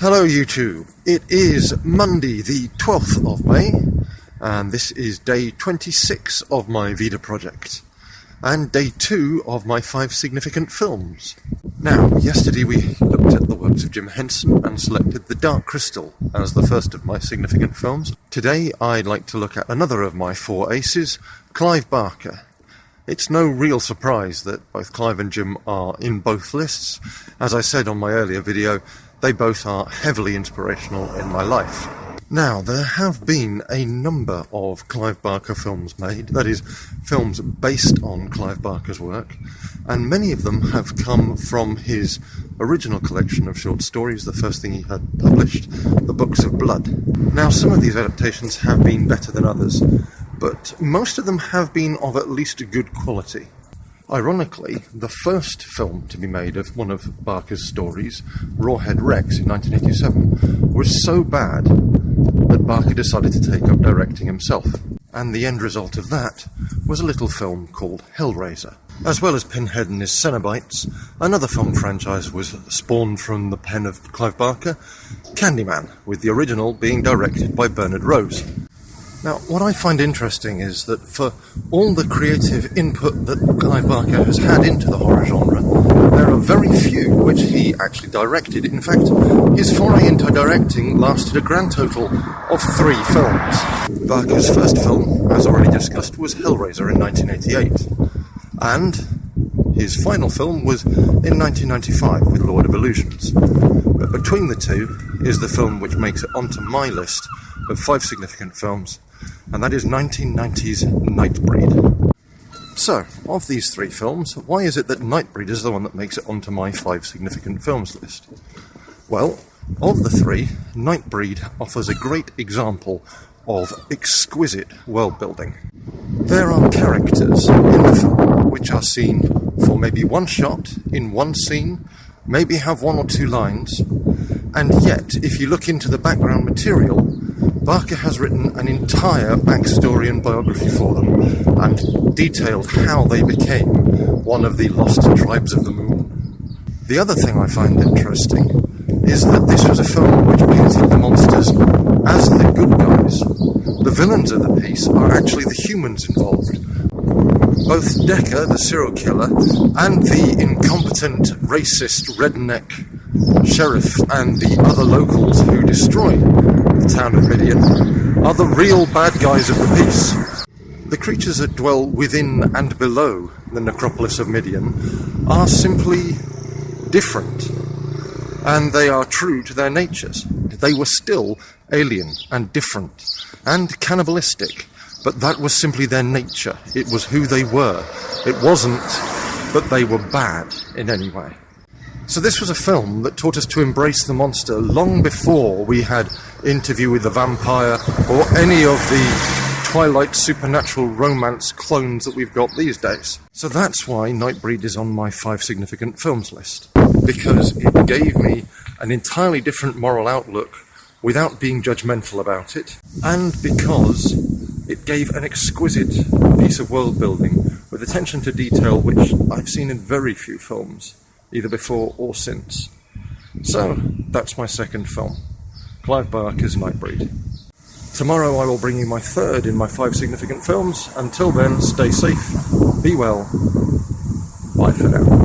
Hello YouTube, it is Monday the 12th of May and this is day 26 of my VEDA project and day 2 of my 5 significant films. Now, yesterday we looked at the works of Jim Henson and selected The Dark Crystal as the first of my significant films. Today I'd like to look at another of my 4 aces, Clive Barker. It's no real surprise that both Clive and Jim are in both lists. As I said on my earlier video, they both are heavily inspirational in my life. Now, there have been a number of Clive Barker films made, that is, films based on Clive Barker's work, and many of them have come from his original collection of short stories, the first thing he had published, The Books of Blood. Now, some of these adaptations have been better than others, but most of them have been of at least good quality. Ironically, the first film to be made of one of Barker's stories, Rawhead Rex in 1987, was so bad that Barker decided to take up directing himself. And the end result of that was a little film called Hellraiser. As well as Pinhead and his Cenobites, another film franchise was spawned from the pen of Clive Barker, Candyman, with the original being directed by Bernard Rose. Now, what I find interesting is that for all the creative input that Clive Barker has had into the horror genre, there are very few which he actually directed. In fact, his foray into directing lasted a grand total of 3 films. Barker's first film, as already discussed, was Hellraiser in 1988, and his final film was in 1995 with Lord of Illusions. But between the two is the film which makes it onto my list of 5 significant films, and that is 1990's Nightbreed. So, of these 3 films, why is it that Nightbreed is the one that makes it onto my 5 significant films list? Well, of the 3, Nightbreed offers a great example of exquisite world building. There are characters in the film which are seen for maybe one shot, in one scene, maybe have 1 or 2 lines, and yet, if you look into the background material, Barker has written an entire backstory and biography for them, and detailed how they became one of the lost tribes of the moon. The other thing I find interesting is that this was a film which painted the monsters as the good guys. The villains of the piece are actually the humans involved. Both Decker, the serial killer, and the incompetent, racist, redneck sheriff and the other locals who destroy the town of Midian are the real bad guys of the piece. The creatures that dwell within and below the necropolis of Midian are simply different, and they are true to their natures. They were still alien and different and cannibalistic, but that was simply their nature. It was who they were. It wasn't that they were bad in any way. So this was a film that taught us to embrace the monster long before we had Interview with the Vampire or any of the Twilight supernatural romance clones that we've got these days. So that's why Nightbreed is on my 5 significant films list, because it gave me an entirely different moral outlook without being judgmental about it, and because it gave an exquisite piece of world building with attention to detail which I've seen in very few films, either before or since. So, that's my second film, Clive Barker's Nightbreed. Tomorrow I will bring you my 3rd in my 5 significant films. Until then, stay safe, be well, bye for now.